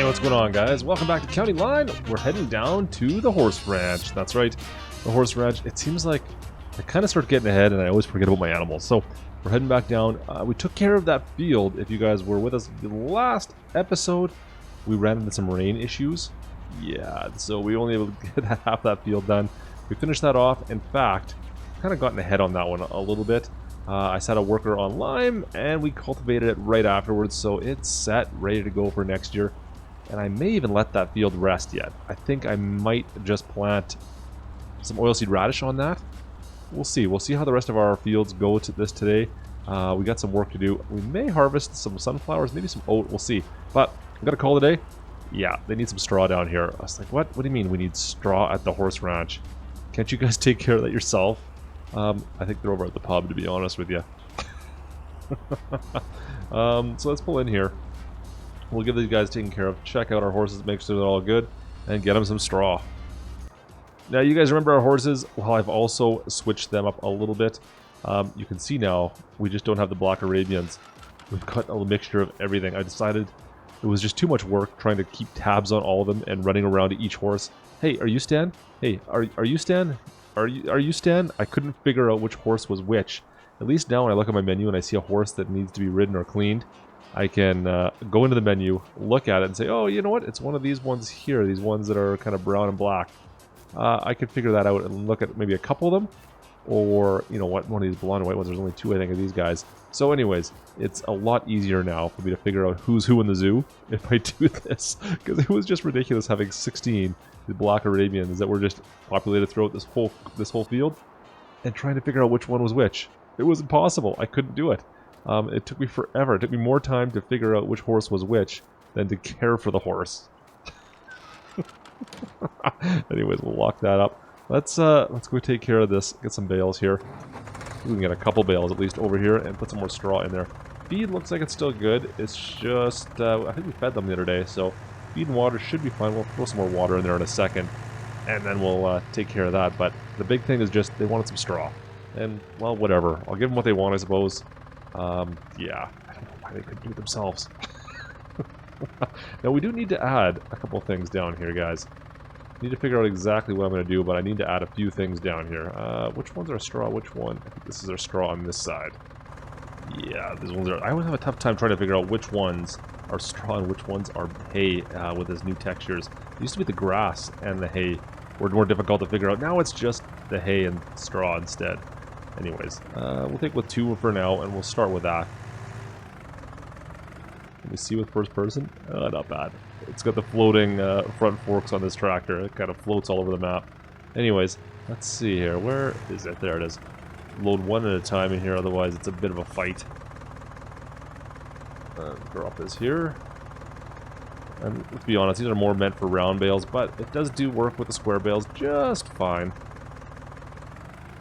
Hey, what's going on, guys? Welcome back to County Line. We're heading down to the horse ranch. That's right, the horse ranch. It seems like I kind of start getting ahead and I always forget about my animals. So we're heading back down. We took care of that field. If you guys were with us the last episode, we ran into some rain issues. Yeah, so we only able to get half that field done. We finished that off. In fact, kind of gotten ahead on that one a little bit. I set a worker on lime and we cultivated it right afterwards, so it's set, ready to go for next year. And I may even let that field rest yet. I think I might just plant some oilseed radish on that. We'll see. We'll see how the rest of our fields go to this today. We got some work to do. We may harvest some sunflowers, maybe some oat. We'll see. But I got a call today. Yeah, they need some straw down here. I was like, what? What do you mean we need straw at the horse ranch? Can't you guys take care of that yourself? I think they're over at the pub, to be honest with you. So let's pull in here. We'll get these guys taken care of, check out our horses, make sure they're all good, and get them some straw. Now, you guys remember our horses? Well, I've also switched them up a little bit. You can see now, we just don't have the Black Arabians. We've got a mixture of everything. I decided it was just too much work trying to keep tabs on all of them and running around to each horse. Hey, are you Stan? Hey, are you Stan? Are you Stan? I couldn't figure out which horse was which. At least now when I look at my menu and I see a horse that needs to be ridden or cleaned, I can go into the menu, look at it, and say, oh, you know what? It's one of these ones here, these ones that are kind of brown and black. I can figure that out and look at maybe a couple of them, or, you know what, one of these blonde and white ones. There's only two, I think, of these guys. So anyways, it's a lot easier now for me to figure out who's who in the zoo if I do this, because it was just ridiculous having 16 the Black Arabians that were just populated throughout this whole field, and trying to figure out which one was which. It was impossible. I couldn't do it. It took me forever. It took me more time to figure out which horse was which than to care for the horse. Anyways, we'll lock that up. Let's go take care of this. Get some bales here. We can get a couple bales at least over here and put some more straw in there. Feed looks like it's still good. It's just I think we fed them the other day, so feed and water should be fine. We'll throw some more water in there in a second, and then we'll take care of that. But the big thing is just they wanted some straw, and well, whatever. I'll give them what they want, I suppose. Yeah, I don't know why they couldn't do it themselves. Now, we do need to add a couple things down here, guys. Need to figure out exactly what I'm going to do, but I need to add a few things down here. Which ones are straw? Which one? I think this is our straw on this side. Yeah, these ones are... I always have a tough time trying to figure out which ones are straw and which ones are hay with these new textures. It used to be the grass and the hay were more difficult to figure out. Now it's just the hay and straw instead. Anyways, we'll take with 2 for now, and we'll start with that. Let me see with first person. Not bad. It's got the floating front forks on this tractor. It kind of floats all over the map. Anyways, let's see here. Where is it? There it is. Load one at a time in here, otherwise it's a bit of a fight. Drop this here. And let's be honest, these are more meant for round bales, but it does do work with the square bales just fine.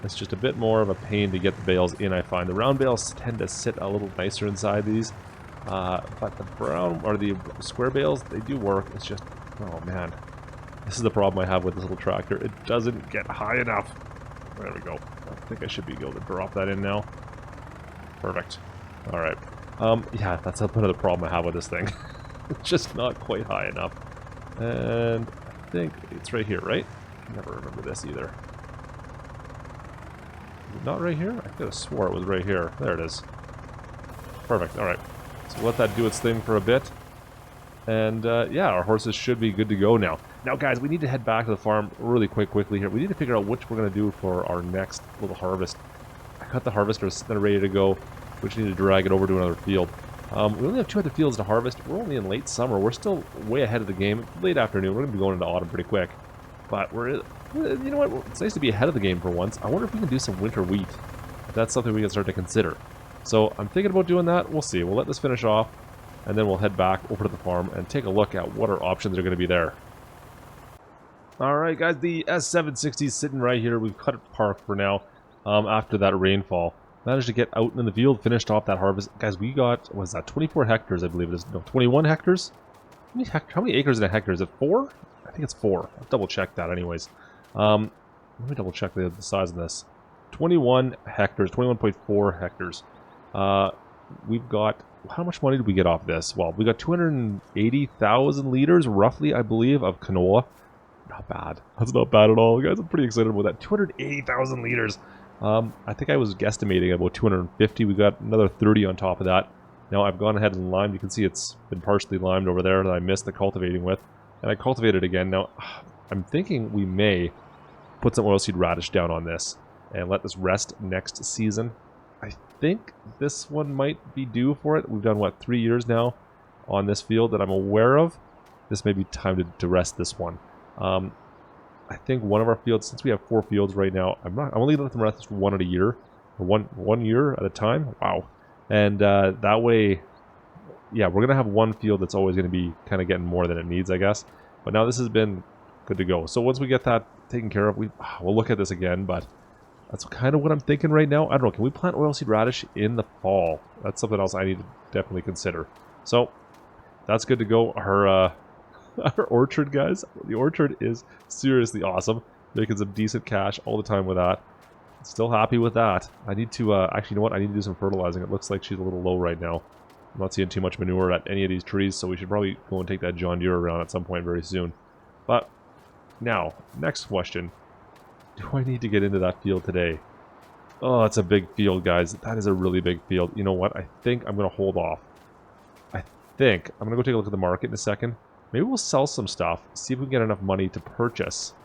It's just a bit more of a pain to get the bales in, I find. The round bales tend to sit a little nicer inside these. But the brown, or the square bales, they do work. It's just, oh man. This is the problem I have with this little tractor. It doesn't get high enough. There we go. I think I should be able to drop that in now. Perfect. Alright. Yeah, that's another problem I have with this thing. It's just not quite high enough. And I think it's right here, right? I never remember this either. Not right here? I could have swore it was right here. There it is. Perfect. Alright. So let that do its thing for a bit. And yeah, our horses should be good to go now. Now guys, we need to head back to the farm really quickly here. We need to figure out which we're going to do for our next little harvest. I got the harvesters that are ready to go. We just need to drag it over to another field. We only have 2 other fields to harvest. We're only in late summer. We're still way ahead of the game. Late afternoon. We're going to be going into autumn pretty quick. But you know what? It's nice to be ahead of the game for once. I wonder if we can do some winter wheat. If that's something we can start to consider. So I'm thinking about doing that. We'll see. We'll let this finish off, and then we'll head back over to the farm and take a look at what our options are going to be there. Alright guys, the S760 is sitting right here. We've cut it parked for now after that rainfall. Managed to get out in the field, finished off that harvest. Guys, we got, what was that, 24 hectares I believe it is. No, 21 hectares? How many acres in a hectare? Is it 4? I think it's 4. I'll double check that anyways. Let me double check the size of this. 21 hectares, 21.4 hectares. we've got, how much money did we get off this? Well, we got 280,000 liters, roughly, I believe, of canola. Not bad. That's not bad at all, guys. I'm pretty excited about that. 280,000 liters. I think I was guesstimating about 250. We got another 30 on top of that. Now I've gone ahead and limed. You can see it's been partially limed over there that I missed the cultivating with. And I cultivated again. Now, I'm thinking we may put some oilseed radish down on this and let this rest next season. I think this one might be due for it. We've done, what, 3 years now on this field that I'm aware of. This may be time to rest this one. I think one of our fields, since we have 4 fields right now, I'm only going to let them rest one at a year. Or one year at a time. Wow. And that way, yeah, we're going to have one field that's always going to be kind of getting more than it needs, I guess. But now this has been good to go. So once we get that taken care of, we'll look at this again, but that's kind of what I'm thinking right now. I don't know, can we plant oilseed radish in the fall? That's something else I need to definitely consider. So that's good to go. Our orchard, guys, the orchard is seriously awesome. Making some decent cash all the time with that. Still happy with that. I need to, actually, you know what? I need to do some fertilizing. It looks like she's a little low right now. I'm not seeing too much manure at any of these trees, so we should probably go and take that John Deere around at some point very soon. But now, next question. Do I need to get into that field today? Oh, it's a big field, guys. That is a really big field. You know what? I think I'm going to hold off. I think I'm going to go take a look at the market in a second. Maybe we'll sell some stuff, see if we can get enough money to purchase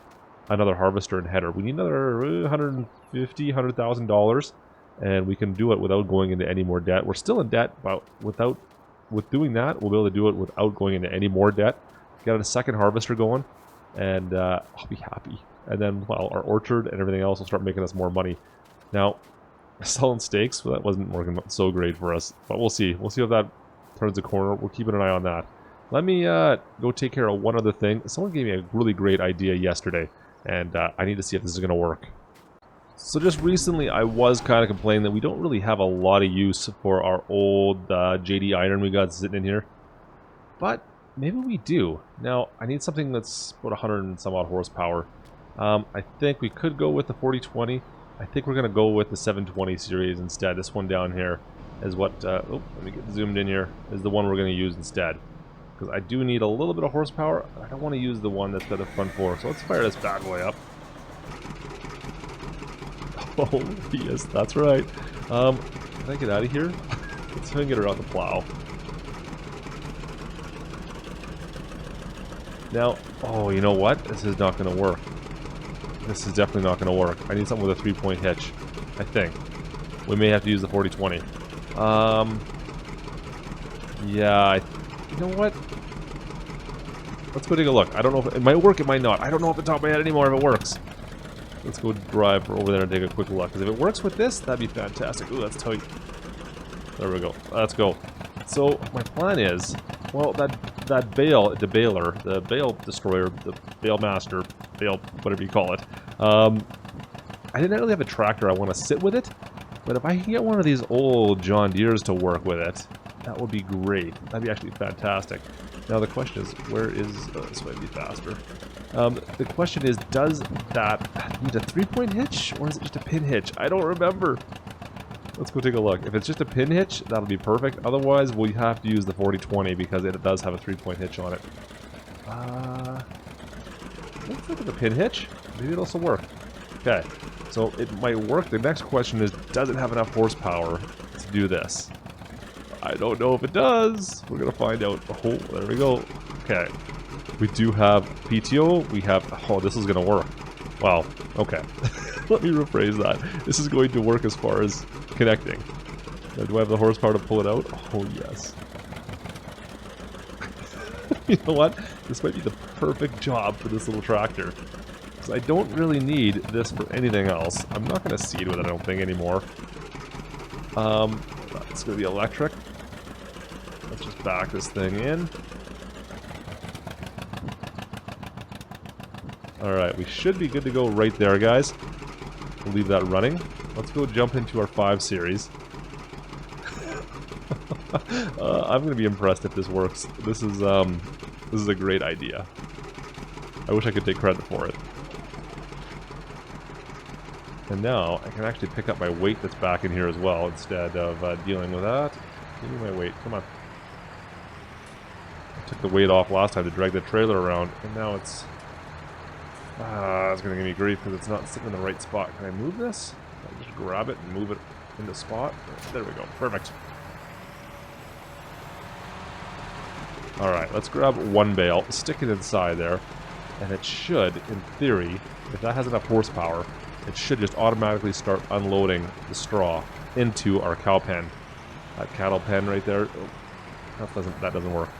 another harvester and header. We need another $150,000, $100,000, and we can do it without going into any more debt. We're still in debt, but with doing that, we'll be able to do it without going into any more debt. Get a second harvester going, and I'll be happy. And then, well, our orchard and everything else will start making us more money. Now, selling steaks, well, that wasn't working so great for us, but we'll see. We'll see if that turns a corner. We're keeping an eye on that. Let me go take care of one other thing. Someone gave me a really great idea yesterday, and I need to see if this is going to work. So just recently, I was kind of complaining that we don't really have a lot of use for our old JD iron we got sitting in here. But maybe we do. Now, I need something that's about 100 and some odd horsepower. I think we could go with the 4020. I think we're going to go with the 720 series instead. This one down here is what, oh, let me get zoomed in here, is the one we're going to use instead. Because I do need a little bit of horsepower. I don't want to use the one that's got a front 4. So let's fire this bad boy up. Oh, yes, that's right. Can I get out of here? Let's try and get her on the plow. Now, oh, you know what? This is not going to work. This is definitely not going to work. I need something with a 3-point hitch, I think. We may have to use the 4020. Yeah, you know what? Let's go take a look. I don't know if it might work, it might not. I don't know off the top of my head anymore if it works. Let's go drive over there and take a quick look. Because if it works with this, that'd be fantastic. Ooh, that's tight. There we go. Let's go. So, my plan is, well, that bale, the baler, the bale destroyer, the bale master, bale, whatever you call it. I didn't really have a tractor I want to sit with it. But if I can get one of these old John Deeres to work with it, that would be great. That'd be actually fantastic. Now the question is, where is... this might be faster. The question is, does that need a 3-point hitch, or is it just a pin hitch? I don't remember. Let's go take a look. If it's just a pin hitch, that'll be perfect. Otherwise, we have to use the 4020 because it does have a 3-point hitch on it. Looks like it's a pin hitch. Maybe it'll also work. Okay, so it might work. The next question is, does it have enough horsepower to do this? I don't know if it does. We're going to find out. Oh, there we go. Okay. We do have PTO. We have... Oh, this is going to work. Wow. Okay. Let me rephrase that. This is going to work as far as connecting. Now, do I have the horsepower to pull it out? Oh, yes. You know what? This might be the perfect job for this little tractor. Because I don't really need this for anything else. I'm not going to seed with it, I don't think, anymore. It's going to be electric. Let's just back this thing in. Alright, we should be good to go right there, guys. We'll leave that running. Let's go jump into our 5 series. I'm going to be impressed if this works. This is a great idea. I wish I could take credit for it. And now I can actually pick up my weight that's back in here as well instead of dealing with that. Give me my weight. Come on. I took the weight off last time to drag the trailer around, and now it's going to give me grief because it's not sitting in the right spot. Can I move this? I'll just grab it and move it in the spot. There we go. Perfect. Alright, let's grab one bale, stick it inside there, and it should, in theory, if that has enough horsepower, it should just automatically start unloading the straw into our cow pen. That cattle pen right there. Oh, that doesn't work.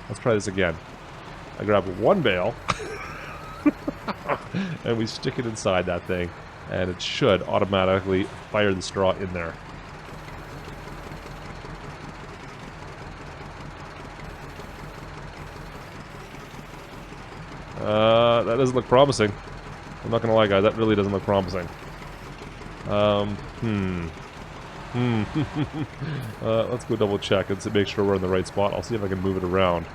Let's try this again. I grab one bale, and we stick it inside that thing, and it should automatically fire the straw in there. That doesn't look promising. I'm not gonna lie, guys, that really doesn't look promising. Let's go double check and make sure we're in the right spot. I'll see if I can move it around.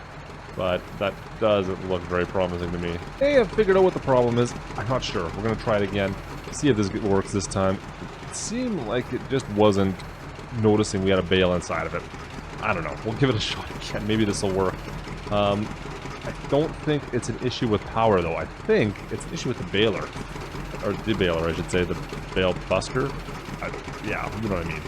But that doesn't look very promising to me. Hey, I've figured out what the problem is. I'm not sure. We're gonna try it again. See if this works this time. It seemed like it just wasn't noticing we had a bale inside of it. I don't know. We'll give it a shot again. Maybe this will work. I don't think it's an issue with power, though. I think it's an issue with the baler. Or the baler, I should say. The bale buster. Yeah, you know what I mean.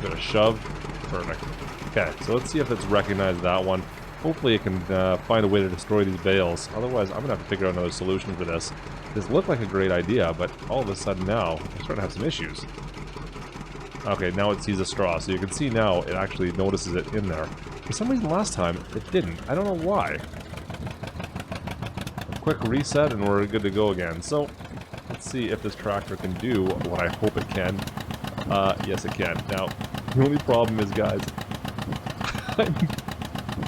Give it a shove. Perfect. Okay, so let's see if it's recognized that one. Hopefully it can find a way to destroy these bales. Otherwise, I'm going to have to figure out another solution for this. This looked like a great idea, but all of a sudden now, I'm starting to have some issues. Okay, now it sees a straw, so you can see now it actually notices it in there. For some reason last time, it didn't. I don't know why. A quick reset and we're good to go again. So, let's see if this tractor can do what I hope it can. Yes it can. Now, the only problem is, guys,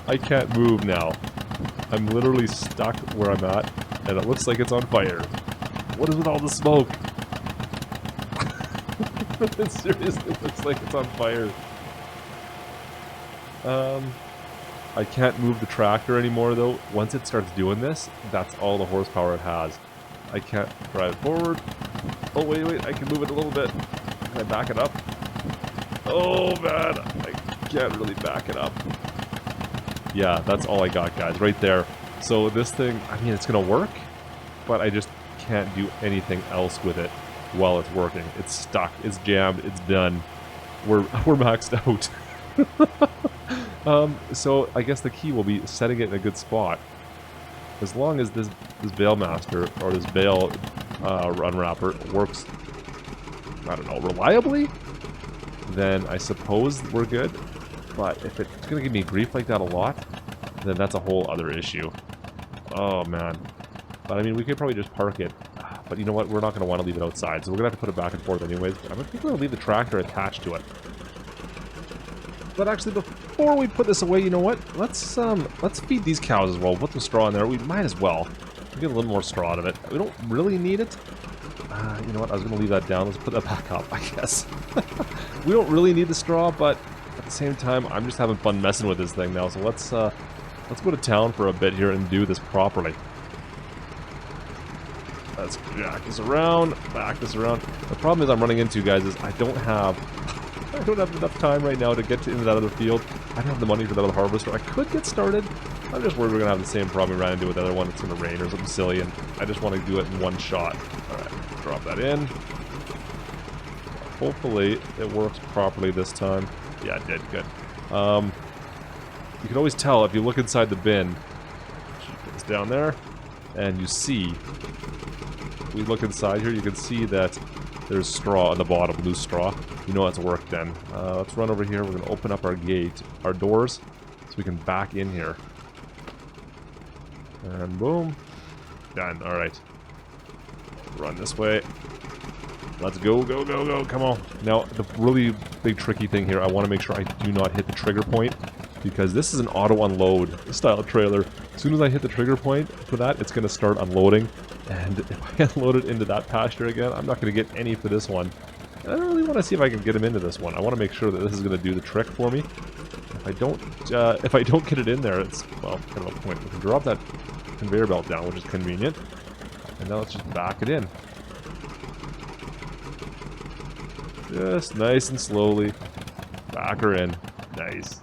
I can't move now. I'm literally stuck where I'm at, and it looks like it's on fire. What is with all the smoke? It seriously looks like it's on fire. I can't move the tractor anymore, though. Once it starts doing this, that's all the horsepower it has. I can't drive it forward. Oh, wait, I can move it a little bit. Can I back it up? Oh, man, I can't really back it up. Yeah, that's all I got, guys, right there. So this thing, I mean, it's going to work, but I just can't do anything else with it while it's working. It's stuck, it's jammed, it's done. We're maxed out. So I guess the key will be setting it in a good spot. As long as this bale master or this bale unwrapper works, I don't know, reliably, then I suppose we're good. But if it's going to give me grief like that a lot, then that's a whole other issue. Oh, man. But, I mean, we could probably just park it. But you know what? We're not going to want to leave it outside, so we're going to have to put it back and forth anyways. I think we're going to leave the tractor attached to it. But actually, before we put this away, you know what? Let's feed these cows as well. Put some straw in there. We might as well. We'll get a little more straw out of it. We don't really need it. You know what? I was going to leave that down. Let's put that back up, I guess. We don't really need the straw, but at the same time, I'm just having fun messing with this thing now. So let's go to town for a bit here and do this properly. Let's jack this around, back this around. The problem is I'm running into, guys, is I don't have enough time right now to get into that other field. I don't have the money for that other harvester. I could get started. I'm just worried we're going to have the same problem we ran into with the other one. It's going to rain or something silly, and I just want to do it in one shot. Alright, drop that in. Hopefully it works properly this time. Yeah, it did. Good. You can always tell if you look inside the bin. It's down there, and you see. We look inside here, you can see that there's straw on the bottom, loose straw. You know it's worked then. Let's run over here. We're going to open up our gate, our doors, so we can back in here. And boom. Done. Alright. Run this way. Let's go, go, go, go. Come on. Now, the really big tricky thing here, I want to make sure I do not hit the trigger point, because this is an auto-unload style trailer. As soon as I hit the trigger point for that, it's going to start unloading. And if I unload it into that pasture again, I'm not going to get any for this one. And I don't really want to see if I can get him into this one. I want to make sure that this is going to do the trick for me. If I don't get it in there, it's, well, kind of a point. We can drop that conveyor belt down, which is convenient. And now let's just back it in. Just nice and slowly. Back her in. Nice.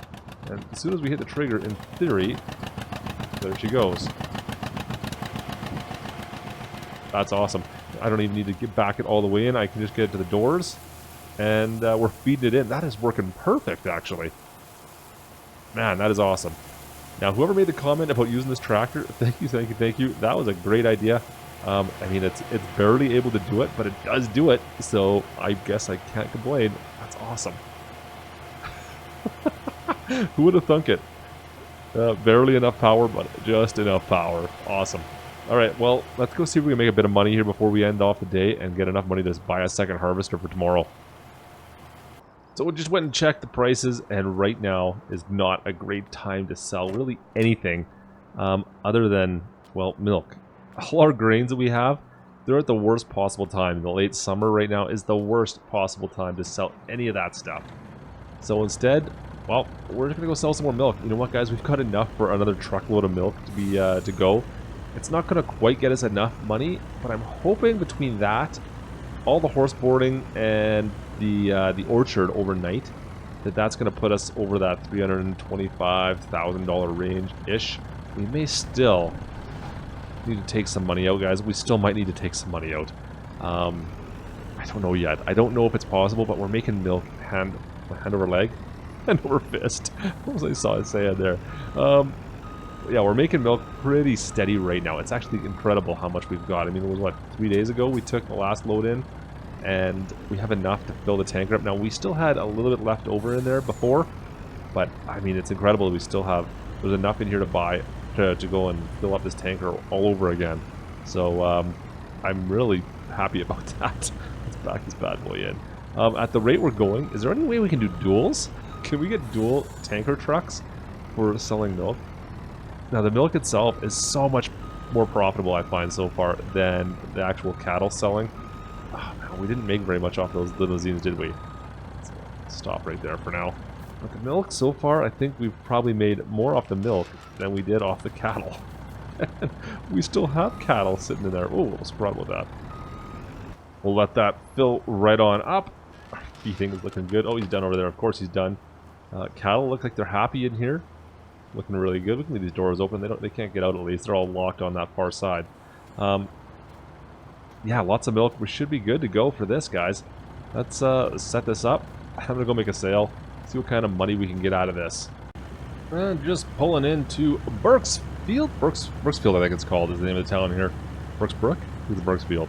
And as soon as we hit the trigger, in theory, there she goes. That's awesome. I don't even need to get back it all the way in. I can just get it to the doors. And we're feeding it in. That is working perfect, actually. Man, that is awesome. Now, whoever made the comment about using this tractor, thank you, thank you, thank you. That was a great idea. I mean, it's barely able to do it, but it does do it. So I guess I can't complain. That's awesome. Who would have thunk it? Barely enough power, but just enough power. Awesome. All right, well, let's go see if we can make a bit of money here before we end off the day and get enough money to buy a second harvester for tomorrow. So we just went and checked the prices, and right now is not a great time to sell really anything other than, well, milk. All our grains that we have, they're at the worst possible time. The late summer right now is the worst possible time to sell any of that stuff. So instead, well, we're just going to go sell some more milk. You know what, guys? We've got enough for another truckload of milk to be to go. It's not going to quite get us enough money, but I'm hoping between that, all the horse boarding, and the orchard overnight, that's going to put us over that $325,000 range-ish. We may still need to take some money out, guys. We still might need to take some money out. I don't know yet. I don't know if it's possible, but we're making milk hand over leg, hand over fist. What was I saying there? Yeah, we're making milk pretty steady right now. It's actually incredible how much we've got. I mean, it was, what, 3 days ago we took the last load in, and we have enough to fill the tanker up. Now, we still had a little bit left over in there before, but, I mean, it's incredible. We still have, there's enough in here to buy, to go and fill up this tanker all over again. So, I'm really happy about that. Let's back this bad boy in. At the rate we're going, is there any way we can do duals? Can we get dual tanker trucks for selling milk? Now, the milk itself is so much more profitable, I find, so far, than the actual cattle selling. Oh, man, we didn't make very much off those limousines, did we? Let's stop right there for now. But the milk, so far, I think we've probably made more off the milk than we did off the cattle. We still have cattle sitting in there. Oh, I was proud about that. We'll let that fill right on up. Feeding is looking good. Oh, he's done over there. Of course he's done. Cattle look like they're happy in here. Looking really good. We can leave these doors open. They can't get out at least. They're all locked on that far side. Yeah, lots of milk. We should be good to go for this, guys. Let's set this up. I'm gonna go make a sale. See what kind of money we can get out of this. And just pulling into Burksfield. Burksfield, I think it's called, is the name of the town here. Brooksbrook? Who's the Burksfield?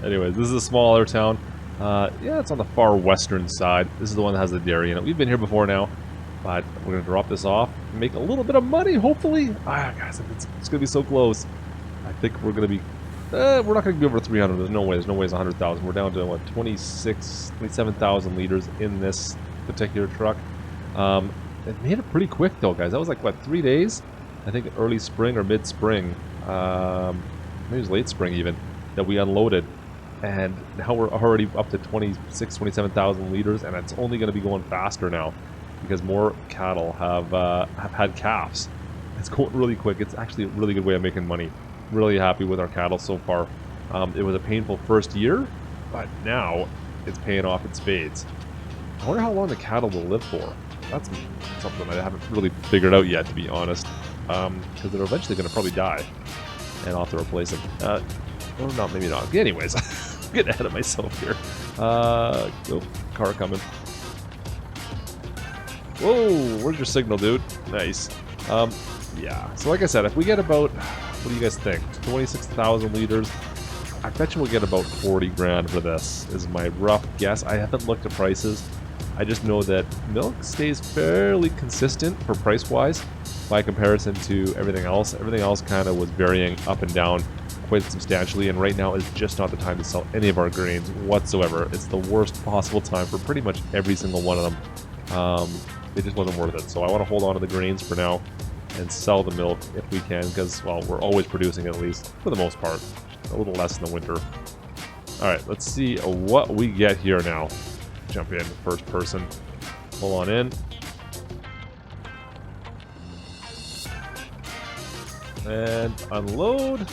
Anyways, this is a smaller town. Yeah, it's on the far western side. This is the one that has the dairy in it. We've been here before now. But we're going to drop this off and make a little bit of money, hopefully. Ah, guys, it's going to be so close. I think we're going to be... we're not going to be over 300. There's no way. There's no way it's 100,000. We're down to, what, 27,000 liters in this particular truck. It made it pretty quick, though, guys. That was like, what, 3 days? I think early spring or mid-spring. Maybe it was late spring, even, that we unloaded. And now we're already up to 27,000 liters, and it's only going to be going faster now, because more cattle have had calves. It's going really quick. It's actually a really good way of making money. Really happy with our cattle so far. It was a painful first year, but now it's paying off in spades. I wonder how long the cattle will live for. That's something I haven't really figured out yet, to be honest. Because they're eventually going to probably die, and I'll have to replace them. Or not, maybe not. Anyways, I'm getting ahead of myself here. Go, car coming. Whoa, where's your signal, dude? Nice. Yeah, so like I said, if we get about, what do you guys think? 26,000 liters. I bet you we'll get about 40 grand for this, is my rough guess. I haven't looked at prices. I just know that milk stays fairly consistent for price-wise by comparison to everything else. Everything else kind of was varying up and down quite substantially, and right now is just not the time to sell any of our grains whatsoever. It's the worst possible time for pretty much every single one of them. It just wasn't worth it. So I want to hold on to the grains for now and sell the milk if we can, because, well, we're always producing at least, for the most part. A little less in the winter. Alright, let's see what we get here now. Jump in first person. Pull on in. And unload.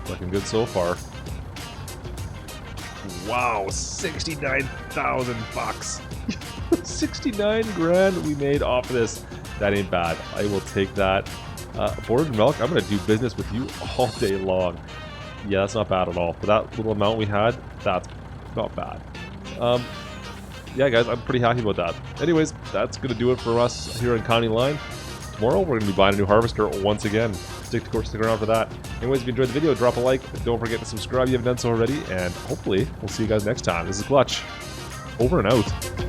Looking good so far. Wow, 69,000 bucks. 69 grand we made off of this. That ain't bad. I will take that. Boarded milk, I'm going to do business with you all day long. Yeah, that's not bad at all. For that little amount we had, that's not bad. Yeah, guys, I'm pretty happy about that. Anyways, that's going to do it for us here on County Line. Tomorrow, we're going to be buying a new harvester once again. Stick around for that. Anyways, if you enjoyed the video, drop a like. Don't forget to subscribe if you haven't done so already. And hopefully, we'll see you guys next time. This is Klutch. Over and out.